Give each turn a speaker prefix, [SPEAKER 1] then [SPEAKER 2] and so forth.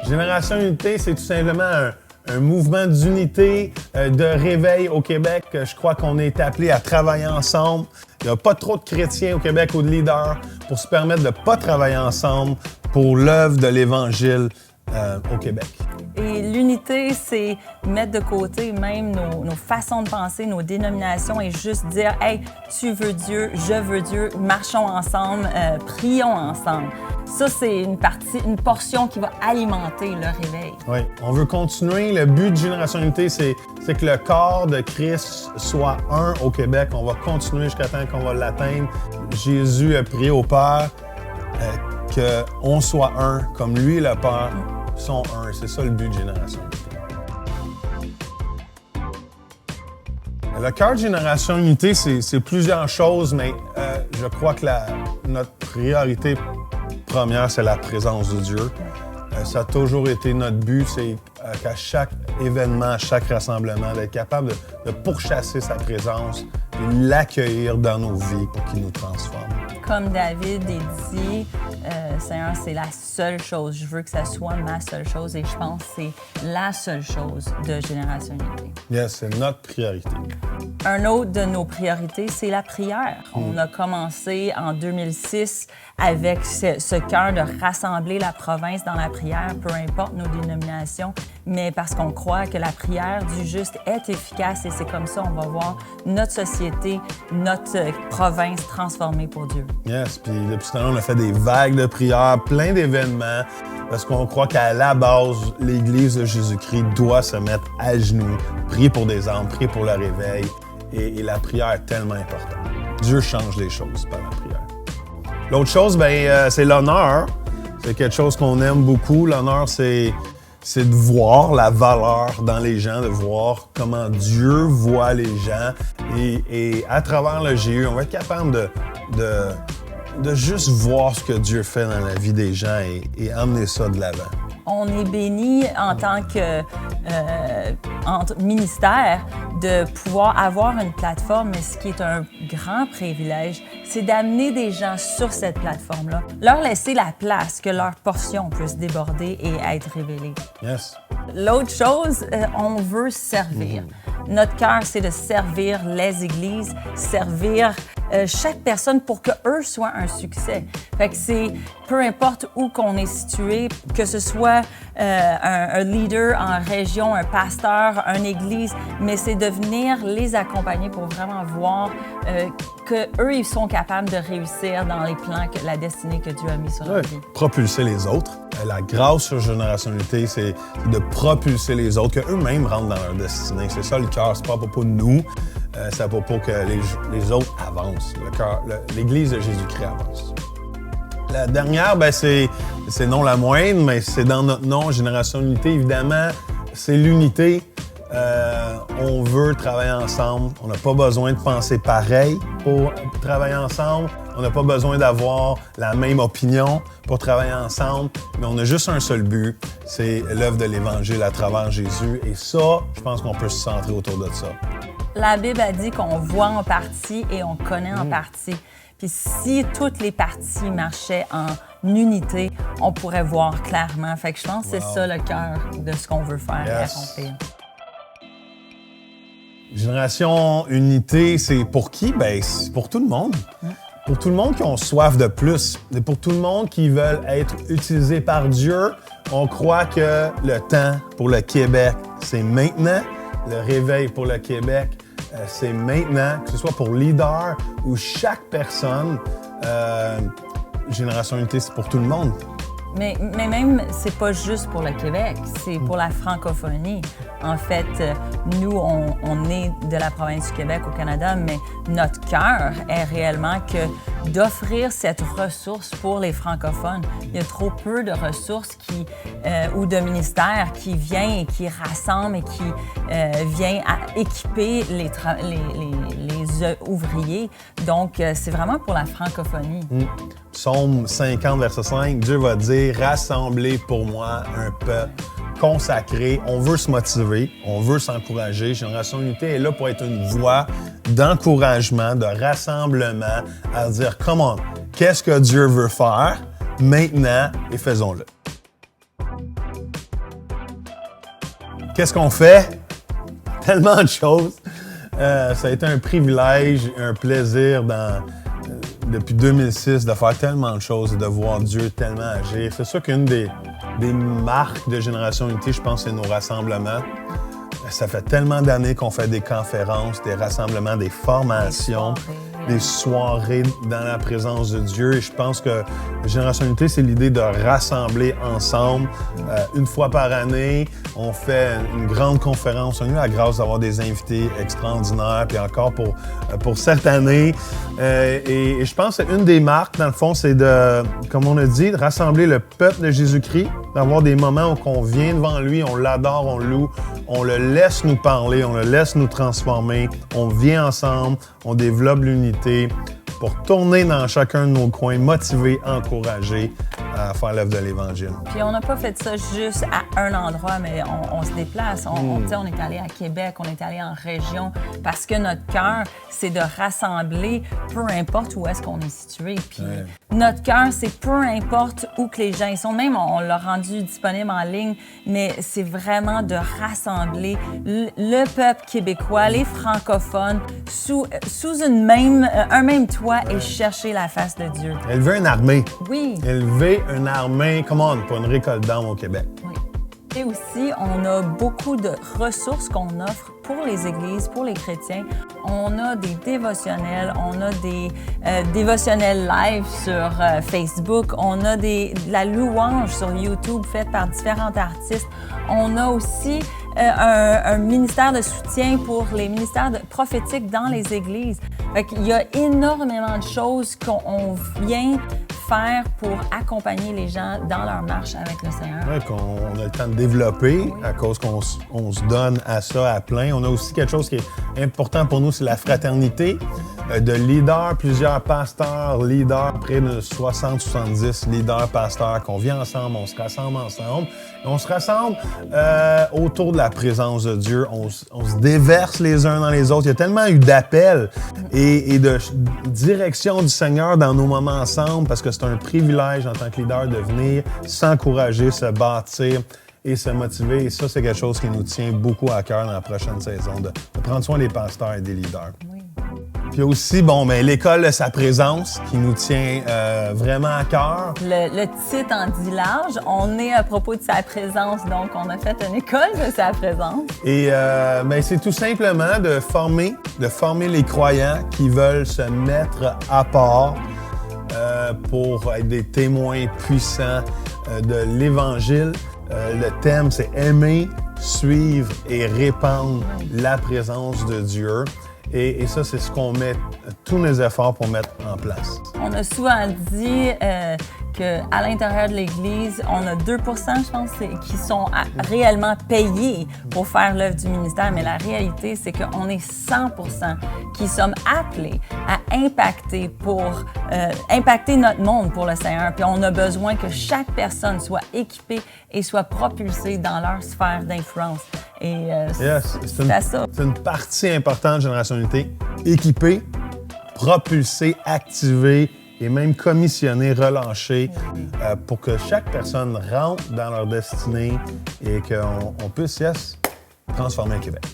[SPEAKER 1] Génération Unité, c'est tout simplement un mouvement d'unité, de réveil au Québec. Je crois qu'on est appelé à travailler ensemble. Il n'y a pas trop de chrétiens au Québec ou de leaders pour se permettre de ne pas travailler ensemble pour l'œuvre de l'Évangile au Québec.
[SPEAKER 2] Et l'unité, c'est mettre de côté même nos façons de penser, nos dénominations et juste dire « Hey, tu veux Dieu, je veux Dieu, marchons ensemble, prions ensemble ». Ça, c'est une portion qui va alimenter le réveil.
[SPEAKER 1] Oui, on veut continuer. Le but de Génération Unité, c'est que le corps de Christ soit un au Québec. On va continuer jusqu'à temps qu'on va l'atteindre. Jésus a prié au Père qu'on soit un, comme lui et le Père sont un. C'est ça le but de Génération Unité. Le cœur de Génération Unité, c'est plusieurs choses, mais je crois que notre priorité première, c'est la présence de Dieu. Ça a toujours été notre but, c'est qu'à chaque événement, à chaque rassemblement, d'être capable de pourchasser sa présence et l'accueillir dans nos vies pour qu'il nous transforme.
[SPEAKER 2] Comme David est dit, Seigneur, c'est la seule chose. Je veux que ça soit ma seule chose et je pense que c'est la seule chose de Génération Unité.
[SPEAKER 1] Yes, c'est notre priorité.
[SPEAKER 2] Un autre de nos priorités, c'est la prière. On a commencé en 2006 avec ce cœur de rassembler la province dans la prière, peu importe nos dénominations, mais parce qu'on croit que la prière du juste est efficace et c'est comme ça on va voir notre société, notre province transformée pour Dieu.
[SPEAKER 1] Yes, puis depuis ce temps-là, on a fait des vagues de prières, plein d'événements, parce qu'on croit qu'à la base, l'Église de Jésus-Christ doit se mettre à genoux, prier pour des âmes, prier pour le réveil, et la prière est tellement importante. Dieu change les choses par la prière. L'autre chose, c'est l'honneur. C'est quelque chose qu'on aime beaucoup. L'honneur, c'est de voir la valeur dans les gens, de voir comment Dieu voit les gens. Et à travers le GU, on va être capable de juste voir ce que Dieu fait dans la vie des gens et emmener ça de l'avant.
[SPEAKER 2] On est béni en tant que ministère de pouvoir avoir une plateforme, mais ce qui est un grand privilège, c'est d'amener des gens sur cette plateforme-là, leur laisser la place que leur portion puisse déborder et être révélée.
[SPEAKER 1] Yes.
[SPEAKER 2] L'autre chose, on veut servir. Notre cœur, c'est de servir les églises, servir chaque personne pour qu'eux soient un succès. Fait que c'est, peu importe où qu'on est situé, que ce soit un leader en région, un pasteur, une église, mais c'est de venir les accompagner pour vraiment voir qu'eux, ils sont capables de réussir dans les plans, la destinée que Dieu a mis sur leur vie.
[SPEAKER 1] Propulser les autres. La grâce sur Génération Unité, c'est de propulser les autres, qu'eux-mêmes rentrent dans leur destinée. C'est ça le cœur, c'est pas pour nous, c'est pour que les autres avancent. L'Église de Jésus-Christ avance. La dernière, c'est non la moindre, mais c'est dans notre nom, Génération Unité, évidemment, c'est l'unité. On veut travailler ensemble. On n'a pas besoin de penser pareil pour travailler ensemble. On n'a pas besoin d'avoir la même opinion pour travailler ensemble. Mais on a juste un seul but, c'est l'œuvre de l'Évangile à travers Jésus. Et ça, je pense qu'on peut se centrer autour de ça.
[SPEAKER 2] La Bible a dit qu'on voit en partie et on connaît en partie. Puis si toutes les parties marchaient en unité, on pourrait voir clairement. Fait que je pense que c'est ça le cœur de ce qu'on veut faire et accomplir.
[SPEAKER 1] Génération Unité, c'est pour qui? C'est pour tout le monde. Pour tout le monde qui ont soif de plus. Et pour tout le monde qui veulent être utilisés par Dieu. On croit que le temps pour le Québec, c'est maintenant. Le réveil pour le Québec, c'est maintenant. Que ce soit pour leader ou chaque personne. Génération Unité, c'est pour tout le monde.
[SPEAKER 2] Mais même, c'est pas juste pour le Québec, c'est pour la francophonie. En fait, nous, on est de la province du Québec au Canada, mais notre cœur est réellement que d'offrir cette ressource pour les francophones. Il y a trop peu de ressources ou de ministères qui viennent et qui rassemblent et qui viennent équiper les ouvriers. Donc, c'est vraiment pour la francophonie.
[SPEAKER 1] Psaume 50, verset 5, Dieu va dire « Rassemblez pour moi un peuple consacré. » On veut se motiver, on veut s'encourager. Génération Unité est là pour être une voix d'encouragement, de rassemblement, à dire « Come on, qu'est-ce que Dieu veut faire maintenant et faisons-le. » qu'est-ce qu'on fait? Tellement de choses. Ça a été un privilège, un plaisir depuis 2006 de faire tellement de choses et de voir Dieu tellement agir. C'est sûr qu'une des marques de Génération Unité, je pense, c'est nos rassemblements. Ça fait tellement d'années qu'on fait des conférences, des rassemblements, des formations, des soirées dans la présence de Dieu. Et je pense que Génération Unité, c'est l'idée de rassembler ensemble. Une fois par année, on fait une grande conférence. On a eu la grâce d'avoir des invités extraordinaires, puis encore pour cette année. Et je pense que une des marques, dans le fond, c'est de, comme on a dit, de rassembler le peuple de Jésus-Christ, d'avoir des moments où on vient devant lui, on l'adore, on le loue, on le laisse nous parler, on le laisse nous transformer, on vient ensemble, on développe l'unité pour tourner dans chacun de nos coins, motiver, encourager à faire l'œuvre de l'Évangile.
[SPEAKER 2] Puis on n'a pas fait ça juste à un endroit, mais on se déplace. On est allé à Québec, on est allé en région, parce que notre cœur, c'est de rassembler, peu importe où est-ce qu'on est situé. Puis notre cœur, c'est peu importe où que les gens ils sont. Même, on l'a rendu disponible en ligne, mais c'est vraiment de rassembler le peuple québécois, les francophones, sous un même toit et chercher la face de Dieu.
[SPEAKER 1] Élever une armée.
[SPEAKER 2] Oui.
[SPEAKER 1] Élever une armée, pour une récolte d'âmes au Québec.
[SPEAKER 2] Oui. Et aussi, on a beaucoup de ressources qu'on offre pour les églises, pour les chrétiens. On a des dévotionnels, on a des dévotionnels live sur Facebook, on a de la louange sur YouTube faite par différents artistes. On a aussi un ministère de soutien pour les ministères prophétiques dans les églises. Fait qu'il y a énormément de choses qu'on vient faire pour accompagner les gens dans leur marche avec le Seigneur.
[SPEAKER 1] Oui, qu'on a le temps de développer à cause qu'on se donne à ça à plein. On a aussi quelque chose qui est important pour nous, c'est la fraternité. De leaders, plusieurs pasteurs, près de 60-70 leaders, pasteurs, qu'on vient ensemble, on se rassemble ensemble. On se rassemble autour de la présence de Dieu. On se déverse les uns dans les autres. Il y a tellement eu d'appels et de direction du Seigneur dans nos moments ensemble parce que c'est un privilège en tant que leader de venir s'encourager, se bâtir et se motiver. Et ça, c'est quelque chose qui nous tient beaucoup à cœur dans la prochaine saison, de prendre soin des pasteurs et des leaders.
[SPEAKER 2] Oui.
[SPEAKER 1] Puis aussi, l'école de sa présence qui nous tient vraiment à cœur.
[SPEAKER 2] Le titre en dit large. On est à propos de sa présence, donc on a fait une école de sa présence.
[SPEAKER 1] Et c'est tout simplement de former les croyants qui veulent se mettre à part pour être des témoins puissants de l'Évangile. Le thème, c'est aimer, suivre et répandre la présence de Dieu. Et ça, c'est ce qu'on met tous nos efforts pour mettre en place.
[SPEAKER 2] On a souvent dit qu'à l'intérieur de l'Église, on a 2 je pense, qui sont réellement payés pour faire l'œuvre du ministère. Mais la réalité, c'est qu'on est 100 qui sommes appelés à impacter notre monde pour le Seigneur. Puis on a besoin que chaque personne soit équipée et soit propulsée dans leur sphère d'influence. Et c'est ça.
[SPEAKER 1] C'est une partie importante de Génération Unité. Équipée, propulsée, activée et même commissionnée, relâchée pour que chaque personne rentre dans leur destinée et qu'on puisse, transformer le Québec.